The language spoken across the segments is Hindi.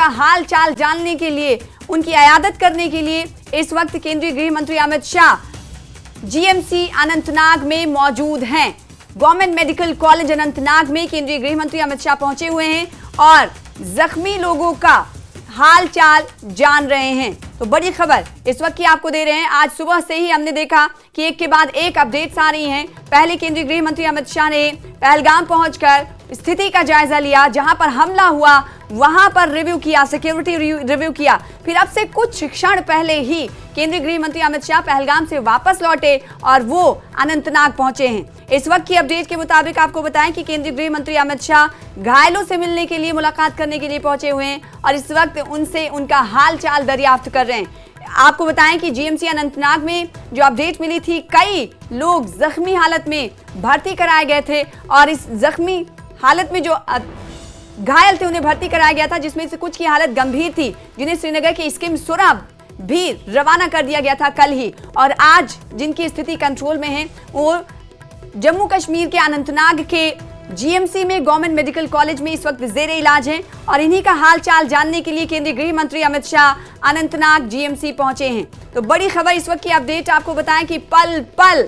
हाल चाल जानने के लिए, उनकी इयादत करने के लिए इस वक्त केंद्रीय गृह मंत्री अमित शाह जीएमसी अनंतनाग में मौजूद हैं। गवर्नमेंट मेडिकल कॉलेज अनंतनाग में केंद्रीय गृह मंत्री अमित शाह पहुंचे हुए हैं और जख्मी लोगों का हाल चाल जान रहे हैं। तो बड़ी खबर इस वक्त की आपको दे रहे हैं। आज सुबह से ही हमने देखा कि एक के बाद एक अपडेट्स आ रही हैं। पहले केंद्रीय गृह मंत्री अमित शाह ने पहलगाम पहुंचकर स्थिति का जायजा लिया, जहां पर हमला हुआ वहां पर रिव्यू किया, सिक्योरिटी रिव्यू किया। फिर अब से कुछ क्षण पहले ही केंद्रीय गृह मंत्री अमित शाह पहलगाम से वापस लौटे और वो अनंतनाग पहुंचे हैं। इस वक्त की अपडेट के मुताबिक आपको बताएं कि केंद्रीय गृह मंत्री अमित शाह घायलों से मिलने के लिए, मुलाकात करने के लिए पहुंचे हुए हैं और इस वक्त उनसे उनका हाल चाल दरियाफ्त कर रहे हैं। आपको बताएं कि जीएमसी अनंतनाग में जो अपडेट मिली थी, कई लोग जख्मी हालत में भर्ती कराए गए थे और इस जख्मी हालत में जो घायल थे उन्हें भर्ती कराया गया था, जिसमें से कुछ की हालत गंभीर थी, जिन्हें श्रीनगर के स्कीम सुरब भी रवाना कर दिया गया था कल ही। और आज जिनकी स्थिति कंट्रोल में है वो जम्मू कश्मीर के अनंतनाग के जीएमसी में गवर्नमेंट मेडिकल कॉलेज में इस वक्त जेरे इलाज हैं और इन्हीं का हाल चाल जानने के लिए केंद्रीय गृह मंत्री अमित शाह अनंतनाग जीएमसी पहुंचे हैं। तो बड़ी खबर इस वक्त की अपडेट आपको बताएं कि पल पल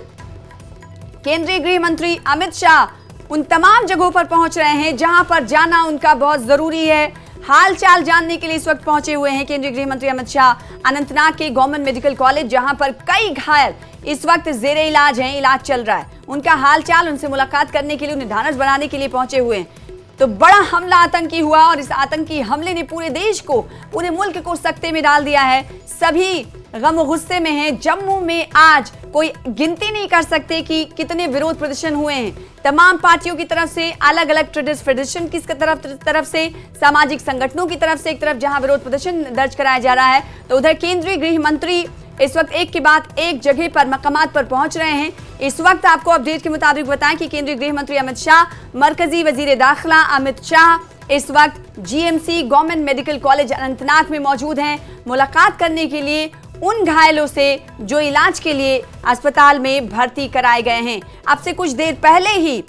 केंद्रीय गृह मंत्री अमित शाह उन तमाम जगहों पर पहुंच रहे हैं जहां पर जाना उनका बहुत जरूरी है। हाल चाल जानने के लिए इस वक्त पहुंचे हुए हैं केंद्रीय गृह मंत्री अमित शाह अनंतनाग के गवर्नमेंट मेडिकल कॉलेज, जहां पर कई घायल इस वक्त जेरे इलाज हैं, इलाज चल रहा है। उनका हाल चाल, उनसे मुलाकात करने के लिए, उन्हें ढांढस बनाने के लिए पहुंचे हुए हैं। तो बड़ा हमला आतंकी हुआ और इस आतंकी हमले ने पूरे देश को, पूरे मुल्क को सकते में डाल दिया है। सभी गम गुस्से में हैं। जम्मू में आज कोई गिनती नहीं कर सकते कि कितने विरोध प्रदर्शन हुए हैं। तमाम पार्टियों की तरफ से, अलग अलग फेडरेशन की तरफ से, सामाजिक संगठनों की तरफ से एक तरफ जहां विरोध प्रदर्शन दर्ज कराया जा रहा है, तो उधर केंद्रीय गृह मंत्री इस वक्त एक के बाद एक जगह पर, मकामात पर पहुंच रहे हैं। इस वक्त आपको अपडेट के मुताबिक बताएं कि केंद्रीय गृह मंत्री अमित शाह, मरकजी वजीर दाखिला अमित शाह इस वक्त GMC government medical college Anantnag में मौजूद हैं, मुलाकात करने के लिए उन घायलों से जो इलाज के लिए अस्पताल में भर्ती कराए गए हैं। अब से कुछ देर पहले ही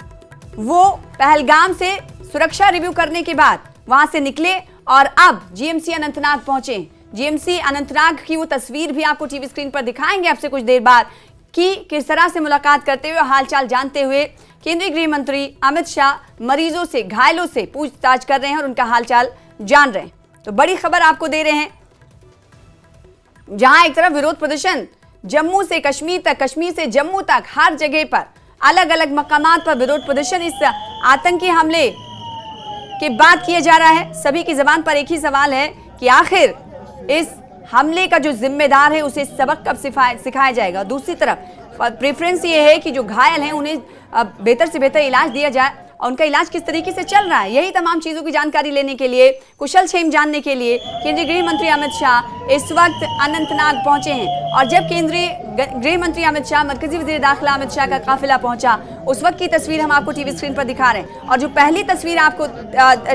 वो पहलगाम से सुरक्षा रिव्यू करने के बाद वहां से निकले और अब जीएमसी अनंतनाग पहुंचे। जीएमसी अनंतनाग की वो तस्वीर भी आपको टीवी स्क्रीन पर दिखाएंगे आपसे कुछ देर बाद कि किस तरह से मुलाकात करते हुए, हालचाल जानते हुए केंद्रीय गृह मंत्री अमित शाह मरीजों से, घायलों से पूछताछ कर रहे हैं और उनका हालचाल जान रहे हैं। तो बड़ी खबर आपको दे रहे हैं, जहां एक तरफ विरोध प्रदर्शन जम्मू से कश्मीर तक, कश्मीर से जम्मू तक, हर जगह पर अलग अलग मकामात पर विरोध प्रदर्शन इस आतंकी हमले के बाद किया जा रहा है। सभी की जबान पर एक ही सवाल है कि आखिर इस हमले का जो जिम्मेदार है उसे सबक कब सिखाया जाएगा। दूसरी तरफ प्रेफरेंस ये है कि जो घायल हैं उन्हें बेहतर से बेहतर इलाज दिया जाए और उनका इलाज किस तरीके से चल रहा है। यही तमाम चीज़ों की जानकारी लेने के लिए, कुशल क्षेम जानने के लिए केंद्रीय गृह मंत्री अमित शाह इस वक्त अनंतनाग पहुंचे हैं। और जब केंद्रीय गृह मंत्री अमित शाह, मरकजी वजीर दाखिला अमित शाह का काफिला पहुंचा, उस वक्त की तस्वीर हम आपको टीवी स्क्रीन पर दिखा रहे हैं। और जो पहली तस्वीर आपको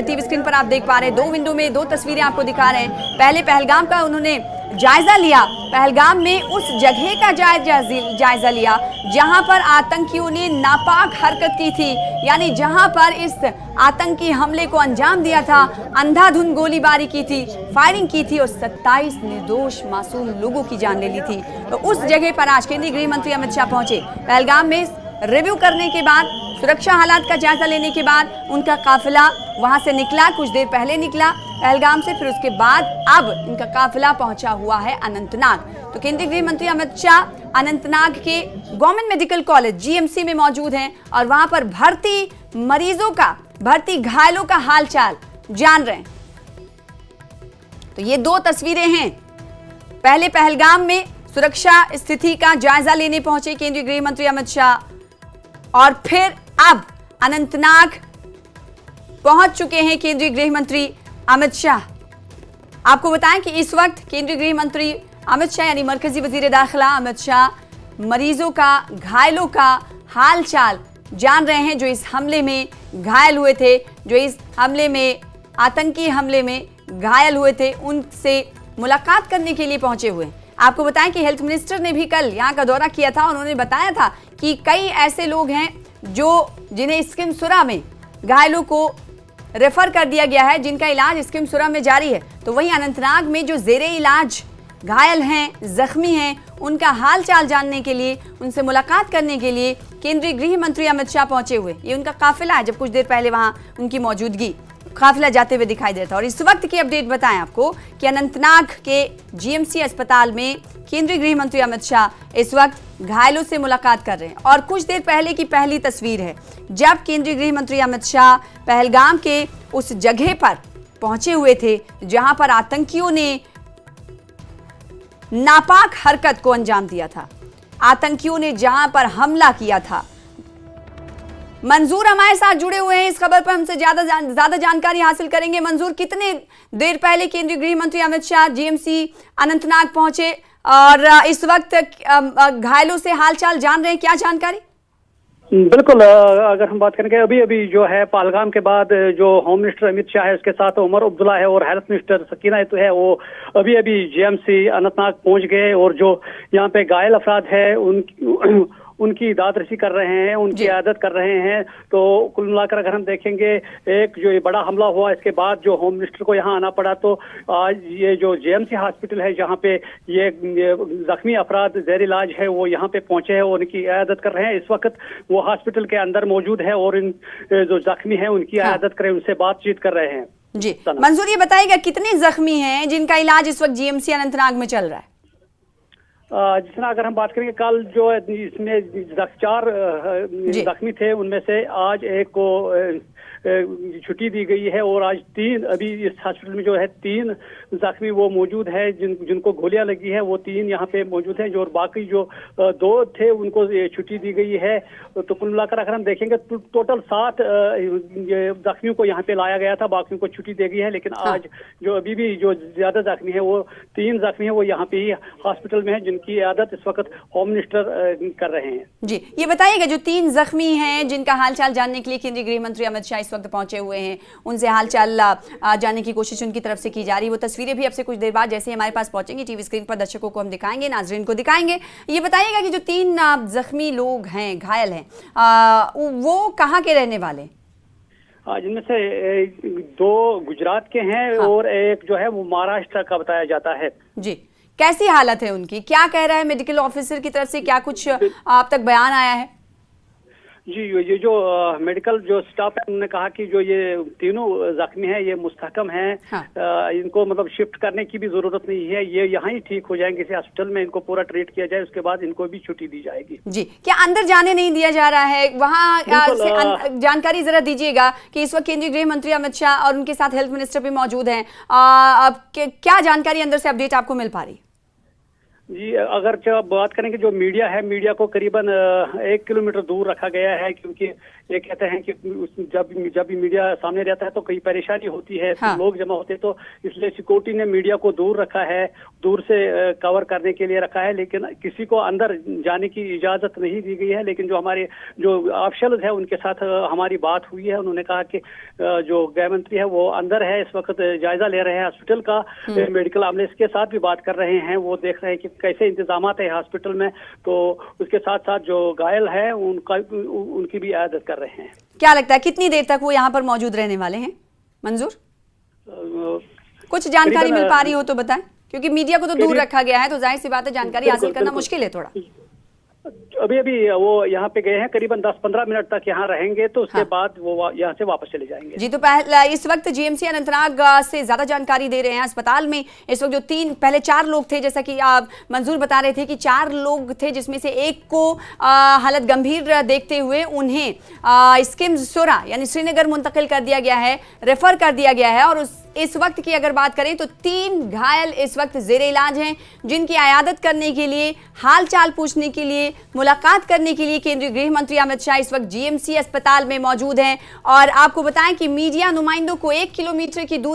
टीवी स्क्रीन पर आप देख पा रहे हैं, 2 विंडो में 2 तस्वीरें आपको दिखा रहे हैं। पहले पहलगाम का उन्होंने जायजा लिया, पहलगाम में उस जगह का जायजा लिया जहां पर आतंकियों ने नापाक हरकत की थी, यानी जहां पर इस आतंकी हमले को अंजाम दिया था, अंधाधुंध गोलीबारी की थी, फायरिंग की थी और 27 निर्दोष मासूम लोगों की जान ले ली थी। तो उस जगह पर आज केंद्रीय गृह मंत्री अमित शाह पहुंचे। पहलगाम में रिव्यू करने के बाद, सुरक्षा हालात का जायजा लेने के बाद उनका काफिला वहां से निकला, कुछ देर पहले निकला पहलगाम से। फिर उसके बाद अब इनका काफिला पहुंचा हुआ है अनंतनाग। तो केंद्रीय गृह मंत्री अमित शाह अनंतनाग के गवर्नमेंट मेडिकल कॉलेज जीएमसी में मौजूद हैं और वहां पर भर्ती मरीजों का, भर्ती घायलों का हालचाल जान रहे हैं। तो ये 2 तस्वीरें हैं। पहले पहलगाम में सुरक्षा स्थिति का जायजा लेने पहुंचे केंद्रीय गृह मंत्री अमित शाह और फिर अब अनंतनाग पहुंच चुके हैं केंद्रीय गृह मंत्री अमित शाह। आपको बताएं कि इस वक्त केंद्रीय गृह मंत्री अमित शाह यानी मरकजी वजीर दाखिला अमित शाह मरीजों का, घायलों का हाल चाल जान रहे हैं, जो इस हमले में घायल हुए थे, जो इस हमले में, आतंकी हमले में घायल हुए थे, उनसे मुलाकात करने के लिए पहुंचे हुए हैं। आपको बताएं कि हेल्थ मिनिस्टर ने भी कल यहाँ का दौरा किया था। उन्होंने बताया था कि कई ऐसे लोग हैं जिन्हें स्किम सुरा में घायलों को रेफर कर दिया गया है, जिनका इलाज स्किमसुरा में जारी है। तो वहीं अनंतनाग में जो जेरे इलाज घायल हैं, जख्मी हैं, उनका हाल चाल जानने के लिए, उनसे मुलाकात करने के लिए केंद्रीय गृह मंत्री अमित शाह पहुंचे हुए। ये उनका काफिला है, जब कुछ देर पहले वहां उनकी मौजूदगी काफिला जाते हुए दिखाई देता। और इस वक्त की अपडेट बताएं आपको कि अनंतनाग के जीएमसी अस्पताल में केंद्रीय गृह मंत्री अमित शाह इस वक्त घायलों से मुलाकात कर रहे हैं। और कुछ देर पहले की पहली तस्वीर है, जब केंद्रीय गृह मंत्री अमित शाह पहलगाम के उस जगह पर पहुंचे हुए थे जहां पर आतंकियों ने नापाक हरकत को अंजाम दिया था, आतंकियों ने जहां पर हमला किया था। मंजूर हमारे साथ जुड़े हुए हैं, इस खबर पर हमसे ज्यादा जानकारी हासिल करेंगे। मंजूर, कितने देर पहले केंद्रीय गृह मंत्री अमित शाह जीएमसी अनंतनाग पहुंचे और इस वक्त घायलों से हालचाल जान रहे हैं, क्या जानकारी? बिल्कुल, अगर हम बात करेंगे अभी अभी जो है पहलगाम के बाद जो होम मिनिस्टर अमित शाह है, उसके साथ उमर अब्दुल्ला है और हेल्थ मिनिस्टर सकीना तो है, वो अभी अभी जीएमसी अनंतनाग पहुंच गए और जो यहाँ पे घायल अफराद है उनकी दाद रसी कर रहे हैं, उनकी इयादत कर रहे हैं। तो कुल मिलाकर अगर हम देखेंगे, एक जो ये बड़ा हमला हुआ इसके बाद जो होम मिनिस्टर को यहाँ आना पड़ा, तो आज ये जो जेएमसी हॉस्पिटल है जहाँ पे ये जख्मी अफराद ज़ेर इलाज है, वो यहाँ पे पहुंचे हैं और उनकी इयादत कर रहे हैं। इस वक्त वो हॉस्पिटल के अंदर मौजूद है और इन जो जख्मी है उनकी इयादत कर रहे हैं, उनसे बातचीत कर रहे हैं। जी मंजूर, ये बताइएगा कितने जख्मी हैं जिनका इलाज इस वक्त जीएमसी अनंतनाग में चल रहा है? जिस तरह अगर हम बात करेंगे, कल जो है इसमें 4 जख्मी थे, उनमें से आज एक को छुट्टी दी गई है और आज 3 अभी इस हॉस्पिटल में जो है 3 जख्मी वो मौजूद है जिनको गोलियां लगी है, वो 3 यहाँ पे मौजूद हैं। जो और बाकी जो 2 थे उनको छुट्टी दी गई है। तो कुल मिलाकर अगर हम देखेंगे टोटल 7 जख्मियों को यहाँ पे लाया गया था, बाकियों को छुट्टी दी गई है। लेकिन आज जो अभी भी जो ज्यादा जख्मी है, वो 3 जख्मी है, वो यहाँ पे ही हॉस्पिटल में है, जिनकी इयादत इस वक्त होम मिनिस्टर कर रहे हैं। जी ये बताइएगा, जो 3 जख्मी हैं जिनका हालचाल जानने के लिए केंद्रीय गृह मंत्री अमित शाह इस वक्त पहुंचे हुए हैं, उनसे हालचाल जानने की कोशिश उनकी तरफ से की जा रही है। वो तस्वीरें भी अब से कुछ देर बाद जैसे हमारे पास पहुंचेंगी टीवी स्क्रीन पर दर्शकों को हम दिखाएंगे, नाजरीन को दिखाएंगे। ये बताइएगा कि जो 3 जख्मी लोग हैं, घायल हैं, वो कहाँ के रहने वाले? जिनमें से 2 गुजरात के हैं और एक जो है वो महाराष्ट्र का बताया जाता है। जी, कैसी हालत है उनकी? क्या कह रहा है मेडिकल ऑफिसर की तरफ से, क्या कुछ आप तक बयान आया है? जी, ये जो मेडिकल जो स्टाफ है, उन्होंने कहा कि जो ये तीनों जख्मी हैं ये मुस्तहकम हैं। हाँ। इनको मतलब शिफ्ट करने की भी जरूरत नहीं है, ये यहाँ ही ठीक हो जाएंगे। इस हॉस्पिटल में इनको पूरा ट्रीट किया जाए, उसके बाद इनको भी छुट्टी दी जाएगी। जी, क्या अंदर जाने नहीं दिया जा रहा है वहाँ से? जानकारी जरा दीजिएगा कि इस वक्त केंद्रीय गृह मंत्री अमित शाह और उनके साथ हेल्थ मिनिस्टर भी मौजूद हैं। क्या जानकारी अंदर से अपडेट आपको मिल पा रही? जी, अगर जब बात करेंगे, जो मीडिया है, मीडिया को करीबन 1 किलोमीटर दूर रखा गया है, क्योंकि ये कहते हैं कि जब भी मीडिया सामने रहता है तो कई परेशानी होती है। हाँ। तो लोग जमा होते हैं, तो इसलिए सिक्योरिटी ने मीडिया को दूर रखा है, दूर से कवर करने के लिए रखा है। लेकिन किसी को अंदर जाने की इजाजत नहीं दी गई है। लेकिन जो हमारे जो ऑफिशियल है उनके साथ हमारी बात हुई है, उन्होंने कहा कि जो गृह मंत्री है वो अंदर है, इस वक्त जायजा ले रहे हैं हॉस्पिटल का, मेडिकल अमले के साथ भी बात कर रहे हैं, वो देख रहे हैं कि कैसे इंतजाम है हॉस्पिटल में। तो उसके साथ साथ जो घायल है उनकी भी इयादत कर रहे हैं। क्या लगता है कितनी देर तक वो यहाँ पर मौजूद रहने वाले हैं मंजूर? कुछ जानकारी मिल पा रही हो तो बताएं, क्योंकि मीडिया को तो दूर रखा गया है, तो जाहिर सी बात है जानकारी हासिल करना मुश्किल है थोड़ा। अभी वो यहाँ पे गए हैं, करीबन 10-15 मिनट तक यहाँ रहेंगे, तो उसके बाद वो यहाँ से वापस चले जाएंगे। जी, तो इस वक्त जीएमसी अनंतनाग से ज्यादा जानकारी दे रहे हैं। अस्पताल में इस वक्त जो पहले 4 लोग थे, जैसा कि आप मंजूर बता रहे थे कि 4 लोग थे, जिसमें से एक को हालत गंभीर देखते हुए उन्हें स्किमसुरा यानी श्रीनगर मुंतकिल कर दिया गया है, रेफर कर दिया गया है। और इस वक्त की अगर बात करें तो 3 घायल इस वक्त जेरे इलाज हैं, जिनकी इयादत करने के लिए, हाल चाल पूछने के लिए, मुलाकात करने के लिए केंद्रीय गृह मंत्री अमित शाह इस वक्त जीएमसी अस्पताल में मौजूद हैं। और आपको बताएं कि मीडिया नुमाइंदों को 1 किलोमीटर की दूरी